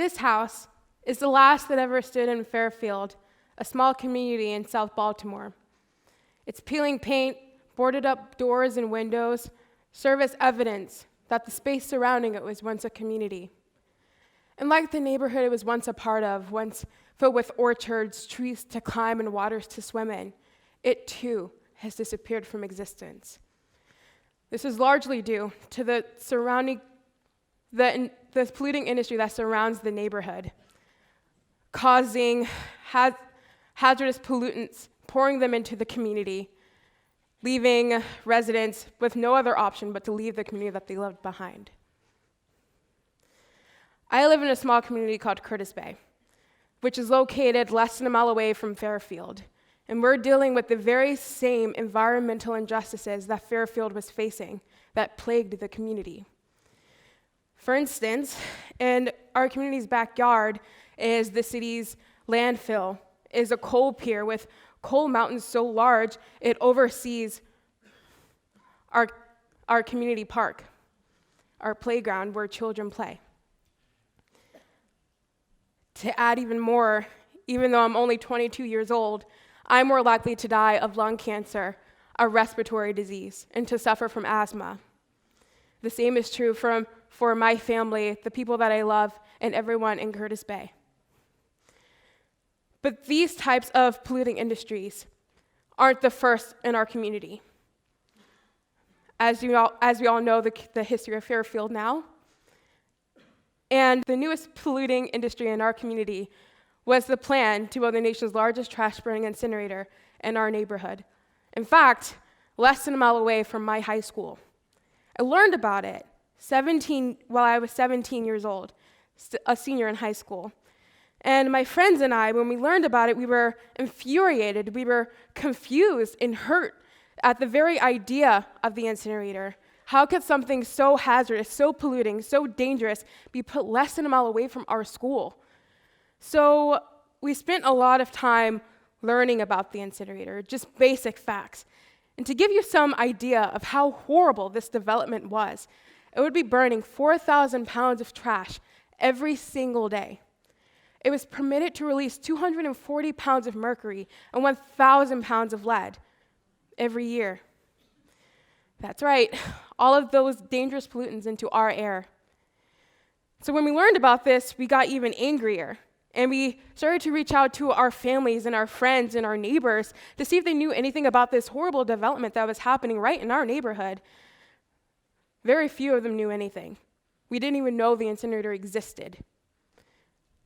This house is the last that ever stood in Fairfield, a small community in South Baltimore. Its peeling paint, boarded up doors and windows serve as evidence that the space surrounding it was once a community. And like the neighborhood it was once a part of, once filled with orchards, trees to climb, and waters to swim in, it too has disappeared from existence. This is largely due to the polluting industry that surrounds the neighborhood, causing hazardous pollutants, pouring them into the community, leaving residents with no other option but to leave the community that they left behind. I live in a small community called Curtis Bay, which is located less than a mile away from Fairfield. And we're dealing with the very same environmental injustices that Fairfield was facing that plagued the community. For instance, in our community's backyard is the city's landfill, is a coal pier with coal mountains so large it oversees our community park, our playground where children play. To add even more, even though I'm only 22 years old, I'm more likely to die of lung cancer, a respiratory disease, and to suffer from asthma. The same is true for my family, the people that I love, and everyone in Curtis Bay. But these types of polluting industries aren't the first in our community. As we all know the history of Fairfield now, and the newest polluting industry in our community was the plan to build the nation's largest trash-burning incinerator in our neighborhood. In fact, less than a mile away from my high school. I learned about it while I was 17 years old, a senior in high school. And my friends and I, when we learned about it, we were infuriated, we were confused and hurt at the very idea of the incinerator. How could something so hazardous, so polluting, so dangerous be put less than a mile away from our school? So we spent a lot of time learning about the incinerator, just basic facts. And to give you some idea of how horrible this development was, it would be burning 4,000 pounds of trash every single day. It was permitted to release 240 pounds of mercury and 1,000 pounds of lead every year. That's right, all of those dangerous pollutants into our air. So when we learned about this, we got even angrier. And we started to reach out to our families and our friends and our neighbors to see if they knew anything about this horrible development that was happening right in our neighborhood. Very few of them knew anything. We didn't even know the incinerator existed.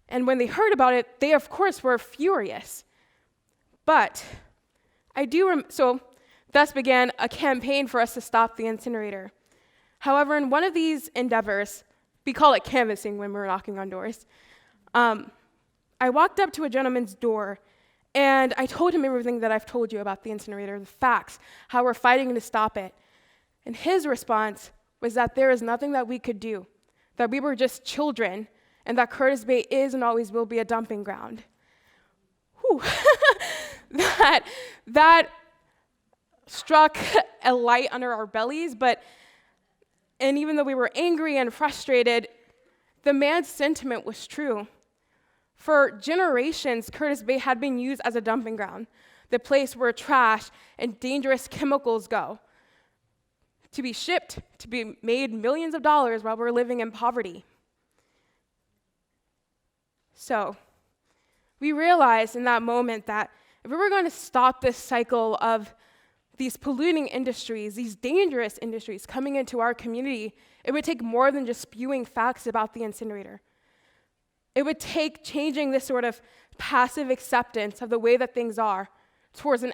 And when they heard about it, they of course were furious. But so thus began a campaign for us to stop the incinerator. However, in one of these endeavors, we call it canvassing when we're knocking on doors, I walked up to a gentleman's door and I told him everything that I've told you about the incinerator, the facts, how we're fighting to stop it. And his response was that there is nothing that we could do, that we were just children, and that Curtis Bay is and always will be a dumping ground. Whew. That struck a light under our bellies, and even though we were angry and frustrated, the man's sentiment was true. For generations, Curtis Bay had been used as a dumping ground, the place where trash and dangerous chemicals go, to be shipped, to be made millions of dollars while we're living in poverty. So, we realized in that moment that if we were going to stop this cycle of these polluting industries, these dangerous industries coming into our community, it would take more than just spewing facts about the incinerator. It would take changing this sort of passive acceptance of the way that things are towards a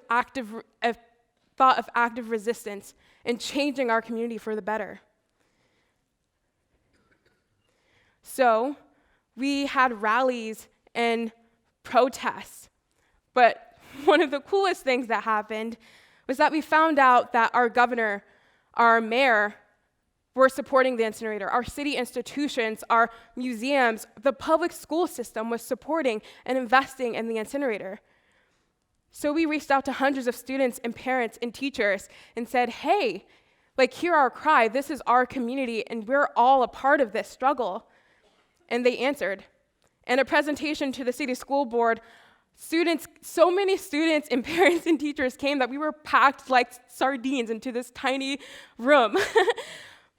thought of active resistance and changing our community for the better. So we had rallies and protests, but one of the coolest things that happened was that we found out that our governor, our mayor, were supporting the incinerator. Our city institutions, our museums, the public school system was supporting and investing in the incinerator. So we reached out to hundreds of students and parents and teachers and said, hey, hear our cry, this is our community and we're all a part of this struggle. And they answered. and a presentation to the city school board, so many students and parents and teachers came that we were packed like sardines into this tiny room.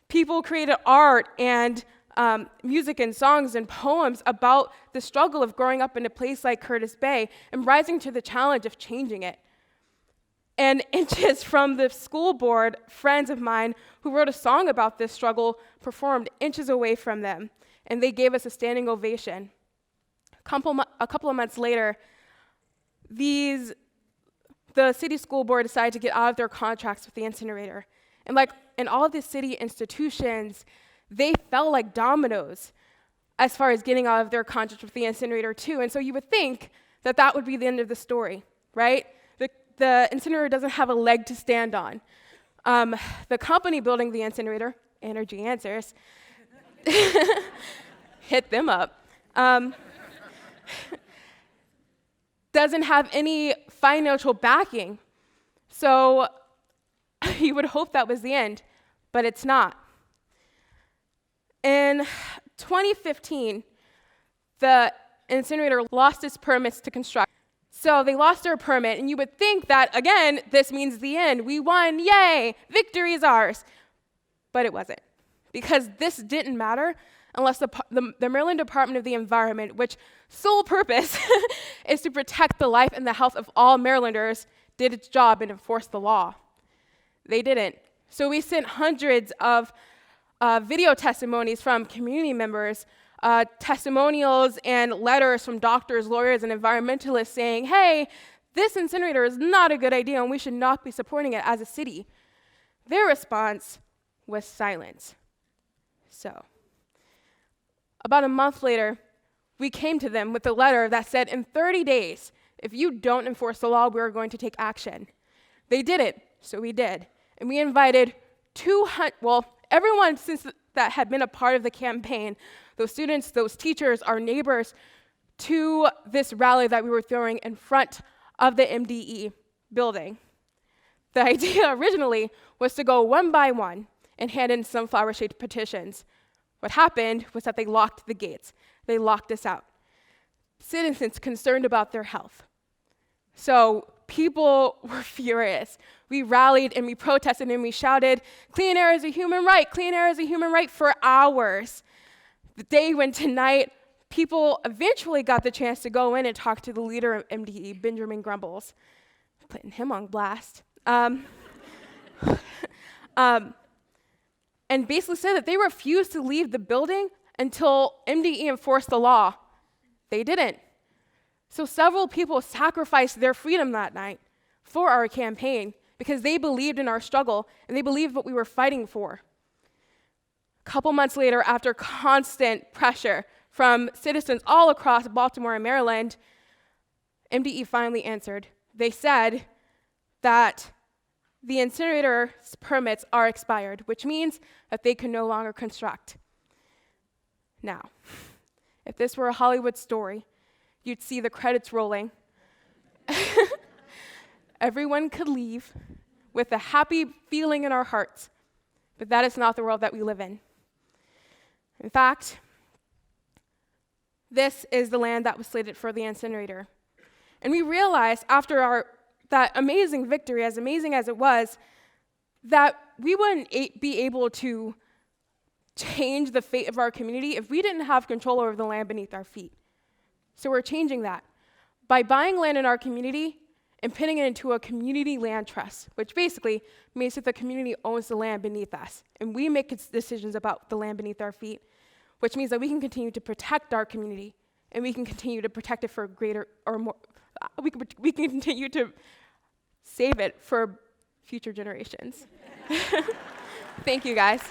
People created art and music and songs and poems about the struggle of growing up in a place like Curtis Bay and rising to the challenge of changing it. And inches from the school board, friends of mine who wrote a song about this struggle performed inches away from them, and they gave us a standing ovation. A couple of months later, the city school board decided to get out of their contracts with the incinerator. And like in all of the city institutions, they fell like dominoes as far as getting out of their contract with the incinerator too. And so you would think that that would be the end of the story, right? The incinerator doesn't have a leg to stand on. The company building the incinerator, Energy Answers, hit them up, doesn't have any financial backing. So you would hope that was the end, but it's not. In 2015, the incinerator lost its permits to construct. So they lost their permit, and you would think that, again, this means the end. We won, yay, victory is ours. But it wasn't, because this didn't matter unless the Maryland Department of the Environment, which sole purpose is to protect the life and the health of all Marylanders, did its job and enforced the law. They didn't. So we sent hundreds of video testimonies from community members, testimonials and letters from doctors, lawyers, and environmentalists saying, hey, this incinerator is not a good idea and we should not be supporting it as a city. Their response was silence. So, about a month later, we came to them with a letter that said, in 30 days, if you don't enforce the law, we're going to take action. They did it, so we did. And we invited everyone since that had been a part of the campaign, those students, those teachers, our neighbors, to this rally that we were throwing in front of the MDE building. The idea originally was to go one by one and hand in sunflower-shaped petitions. What happened was that they locked the gates. They locked us out. Citizens concerned about their health. So people were furious. We rallied and we protested and we shouted, clean air is a human right, clean air is a human right, for hours. The day when tonight, people eventually got the chance to go in and talk to the leader of MDE, Benjamin Grumbles, putting him on blast. And basically said that they refused to leave the building until MDE enforced the law. They didn't. So several people sacrificed their freedom that night for our campaign because they believed in our struggle and they believed what we were fighting for. A couple months later, after constant pressure from citizens all across Baltimore and Maryland, MDE finally answered. They said that the incinerator's permits are expired, which means that they can no longer construct. Now, if this were a Hollywood story, you'd see the credits rolling. Everyone could leave with a happy feeling in our hearts, but that is not the world that we live in. In fact, this is the land that was slated for the incinerator. And we realized after that amazing victory, as amazing as it was, that we wouldn't be able to change the fate of our community if we didn't have control over the land beneath our feet. So we're changing that by buying land in our community and putting it into a community land trust, which basically means that the community owns the land beneath us, and we make decisions about the land beneath our feet, which means that we can continue to protect our community, and we can continue to protect it for greater or more, we can continue to save it for future generations. Thank you, guys.